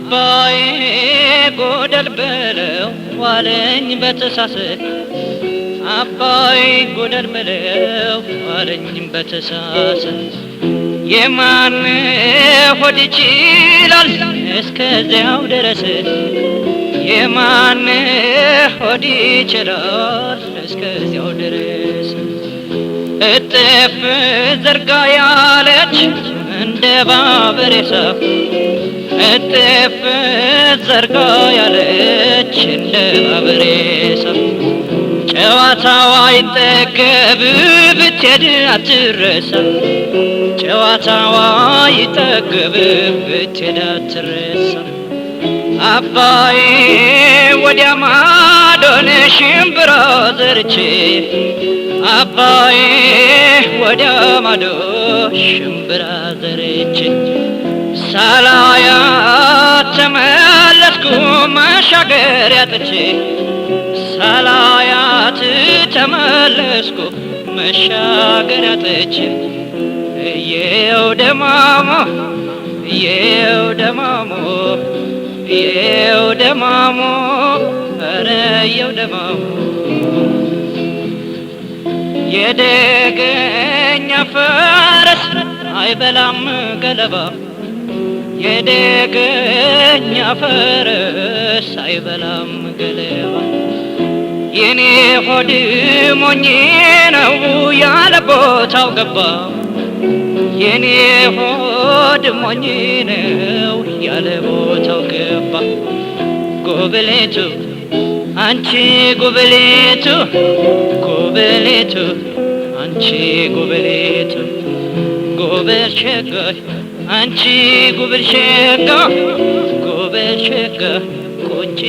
አባዬ ጎደል በለው ዋለኝ በተሳሰብ አባዬ ጎደል በለው ዋለኝ በተሳሰብ የማን ሆድ ይችላል እስከዚያው ድረስ የማን ሆድ ይችላል እስከዚያው ድረስ እጥፍ ዘርጋ ያለች እንደ ባቡር ሰፍ እጥፍ ዘርጋ ያለች እንደ ባቡር ሰፍ ጨዋታዋ ይጠገብ ብትሄድ አትረሳ ጨዋታዋ ይጠገብ ብትሄድ አትረሳ አባዬ ወዲያ ማዶ ሽምብራ ዘርቼ አባዬ ወዲያ ማዶ ሽምብራ ዘርቼ ሳላያት ተመለስኩ መሻገሪያ አጥቼ ሳላያት ተመለስኩ መሻገሪያ አጥቼ እየው ደማሞ እየው ደማሞ እየው ደማሞ ኧረ እየው ደማሞ የደገኛ ፈረስ አይበላም ገለባ የደገኛ ፈረስ አይበላም ገለባ የኔ ሆድ ሞኝ ነው ያለ ቦታው ገባ የኔ ሆድ ሞኝ ነው ያለ ቦታው ገባ ጎብሌቱ አንቺ ጎብሌቱ ጎብሌቱ አንቺ ጎብሌቱ ጎበል ሸጋይ አንቺ ጎበል ሸጋ ጎበል ሸጋ ቁጭ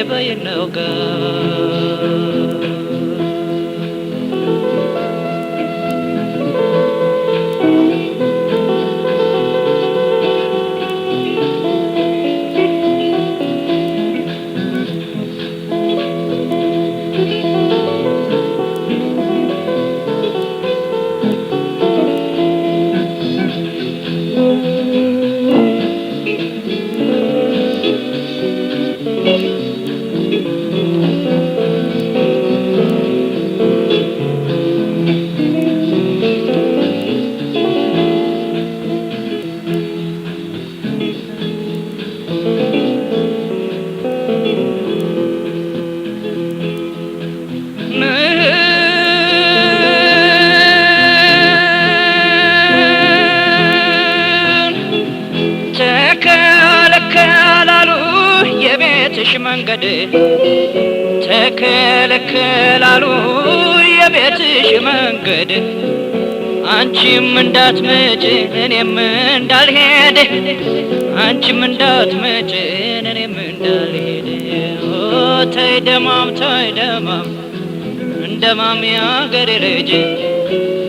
በይነው ጋር መንገድ ተከለከላሉ የቤትሽ መንገድ አንቺም እንዳትመጪ እኔም እንዳልሄድ አንቺም እንዳትመጪ እኔም እንዳልሄድ ተይ ደማም እንደማም ያገሬ ልጅ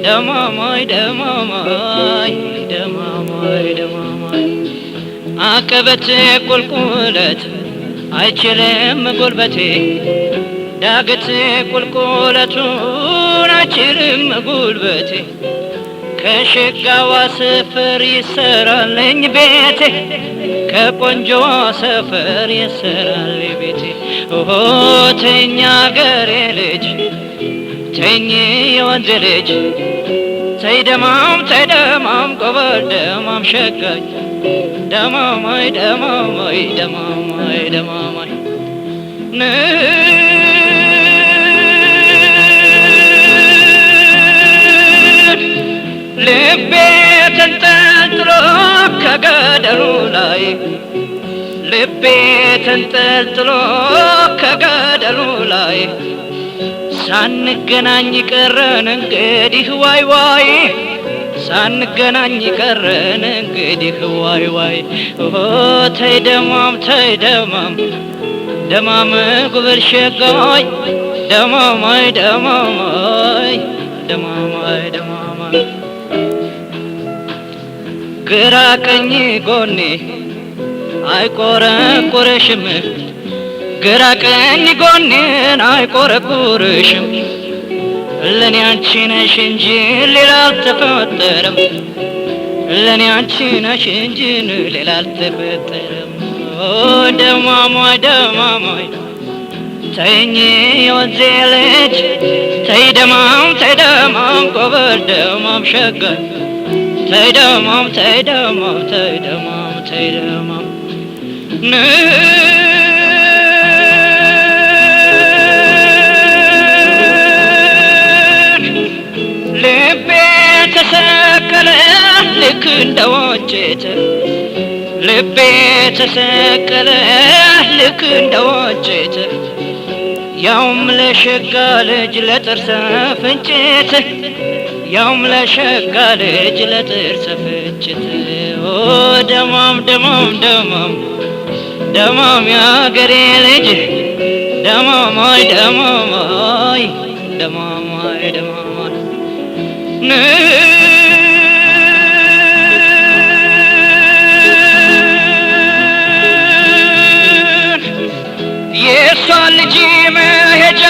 ደማማይ ደማማይ ደማማይ ደማማይ አቀበት ቁልቁለት አይችልም ጉልበቴ ዳገት ቁልቁለቱን አይችልም ጉልበቴ ከሸጋዋ ሰፈር ይሰራልኝ ቤቴ ከቆንጆዋ ሰፈር ይሰራልኝ ቤቴ ኦሆ ተኛ አገሬ ልጅ ተኝ የወንዝ ልጅ ተይ ደማም ጎበል ደማም ሸጋይ ደማማይ ደማማይ ደማማይ ደማማይ ልቤ ተንጠልጥሎ ከገደሉ ላይ ልቤ ተንጠልጥሎ ከገደሉ ላይ ሳንገናኝ ቀረን እንግዲህ ዋይ ዋይ ሳንገናኝ ቀረን እንግዲህ ዋይ ዋይ ኦሆ ተይ ደማም ደማም ጉብል ሸጋይ ደማማይ ደማማይ ደማማይ ደማማይ ግራ ቀኝ ጎኔ አይቆረቁርሽም ግራ ቀኝ ጎኔን አይቆረቁርሽም ለኔ አንቺ ነሽ እንጂ ሌላ አልተፈጠረም ለኔ አንቺ ነሽ እንጂ ሌላ አልተፈጠረም ደማማይ ደማማይ ተይኝ የወንዜ ልጅ ተይ ደማም ጎበል ደማም ሸጋይ ተይ ደማም ልቤ ተሰቀለ ልክ እንደ ወንጭት ልቤ ተሰቀለ ልክ እንደ ወንጭት ያውም ለሸጋ ልጅ ለጥርሰ ፍንጭት ያውም ለሸጋ ልጅ ለጥርሰ ፍንጭት ደማም ያገሬ ልጅ ደማማይ የሷን ልጅ መሄጃ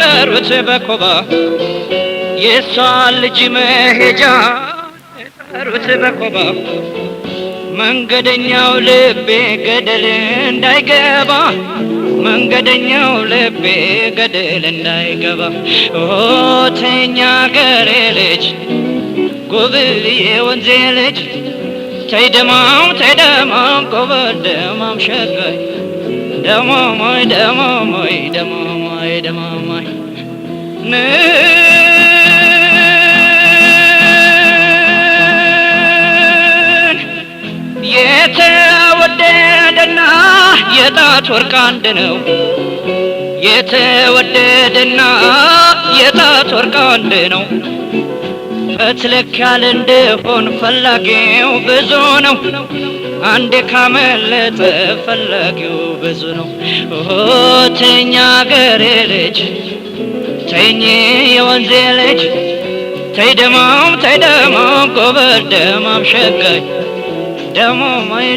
ጠሩት በኮባ የሷን ልጅ መሄጃ ጠሩት በኮባ መንገደኛው ልቤ ገደል እንዳይገባ መንገደኛው ልቤ ገደል እንዳይገባ ተኛ ገሬ ልጅ ጎበል የወንዜ ልጅ ተይ ደማም ጎበል ደማም ሸጋይ ደማማይ የተወደደና የጣት ወርቅ አንድ ነው የተወደደና የጣት ወርቅ አንድ ነው ፈትለክ ያለ እንደሆን ፈላጊው ብዙ ነው አንዴ ካመለጠ ፈላጊው ብዙ ነው ተኛ ገሬ ልጅ ተይኝ የወንዜ ልጅ ተይ ደማም ጎበል ደማም ሸጋይ ደማማይ